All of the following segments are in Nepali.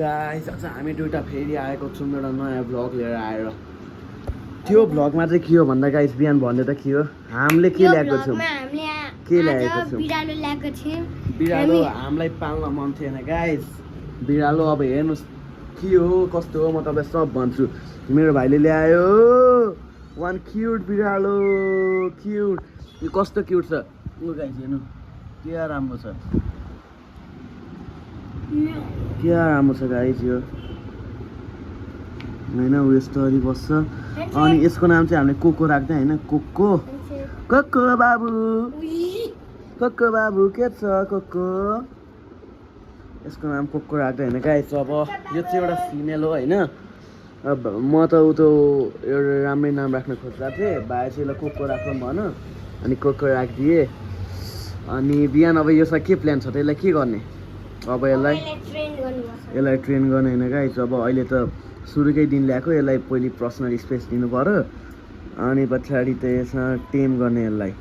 गाइस आज हामी दुईटा फेरि आएको छौँ एउटा नयाँ भ्लग लिएर आएर त्यो भ्लगमा चाहिँ के हो भन्दा गाइस बिहान भन्ने त के हो हामीले के ल्याएको छौँ बिरालो हामीलाई पाल्न मन थिएन गाइस बिरालो अब हेर्नुहोस् के हो कस्तो हो म तपाईँ सब भन्छु मेरो भाइले ल्यायो वान क्युट बिरालो क्युट यो कस्तो क्युट छ उ गाइस हेर्नु के राम्रो छ क्या राम्रो छ गाइस यो होइन उ यस्तो अलि बस्छ अनि यसको नाम चाहिँ हामीले कोको राख्दै होइन कोको कोको बाबु के छ कोको यसको नाम कोको राख्दै होइन गाइस अब यो चाहिँ एउटा फिमेल हो होइन अब म त उ त एउटा राम्रै नाम राख्न खोजिरहेको थिएँ भाइ चाहिँ यसलाई कोको राख्नु भन अनि कोको राखिदिएँ अनि बिहान अब यसलाई के प्लान छ त यसलाई के गर्ने अब यसलाई ट्रेन गर्ने होइन गाइस अब अहिले त सुरुकै दिन ल्याएको यसलाई पहिले पर्सनल स्पेस दिनु पर्यो अनि पछाडि त यसमा टेम गर्ने यसलाई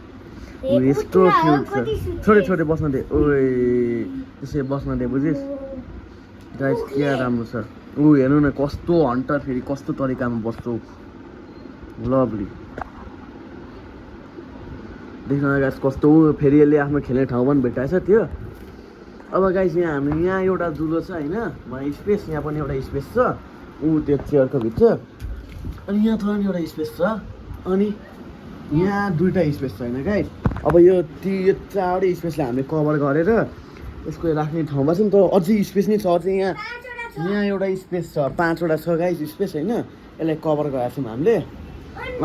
यस्तो क्युट छ छोटे छोटे बस्न दे ओए त्यसै बस्न दे बुझिस् गाइस के राम्रो छ ऊ हेर्नु न कस्तो हन्टर फेरि कस्तो तरिकामा बस्छ लभली देख्न गाइस कस्तो फेरि यसले आफ्नो खेल्ने ठाउँ पनि भेटाएछ त्यो अब गाइस यहाँ एउटा जुलो छ होइन भने स्पेस यहाँ पनि एउटा स्पेस छ ऊ त्यो चेयरको भित्र अनि यहाँ थोरै एउटा स्पेस छ अनि यहाँ दुईवटा स्पेस छ होइन गाइस अब यो चारवटै स्पेसलाई हामीले कभर गरेर यसको राख्ने ठाउँमा चाहिँ तर अझै स्पेस नै छ अझै यहाँ एउटा स्पेस छ 5वटा छ गाइस स्पेस होइन यसलाई कभर गरेको छौँ हामीले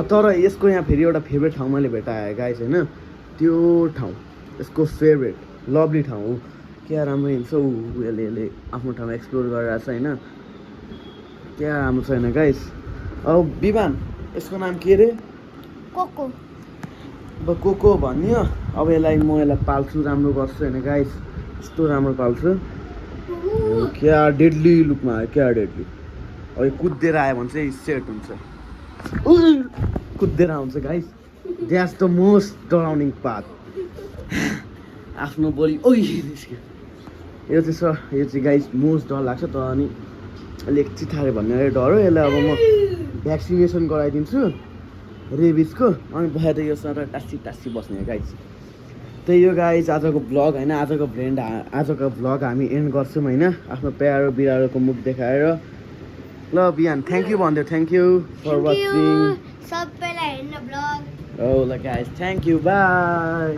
तर यसको यहाँ फेरि एउटा फेभरेट ठाउँ मैले भेटाएँ गाइस होइन त्यो ठाउँ यसको फेभरेट लभली ठाउँ हो क्या राम्रो हिँड्छ यसले आफ्नो ठाउँमा एक्सप्लोर गरिरहेको छ होइन क्या राम्रो छ होइन गाइस अब विवान यसको नाम के अरे कोको अब कोको भन्यो अब यसलाई म पाल्छु राम्रो गर्छु होइन गाइस यस्तो राम्रो पाल्छु क्या डेडली लुकमा आयो क्या डेडली अब यो कुदेर आयो भने चाहिँ सेट हुन्छ कुदेर आउँछ गाइस द्याट्स द मोस्ट डराउनिङ पार्ट आफ्नो बोली ओइ निस्क्यो यो चाहिँ छ यो चाहिँ गाइस मोस्ट डर लाग्छ त अनि अलिक चिथारे भन्ने डर हो यसलाई अब म भ्याक्सिनेसन गराइदिन्छु रेबिसको अनि भए त यो सर टाँसी बस्ने गाइस त्यही हो गाइस आजको भ्लग होइन आजको भ्लग हामी एन्ड गर्छौँ होइन आफ्नो प्यारो बिरालोको मुख देखाएर ल बिहान थ्याङ्क यू भन्दै थ्याङ्क यू फर वाचिङ सबैलाई हेर्न भ्लग ल गाइस थ्याङ्क यू बाई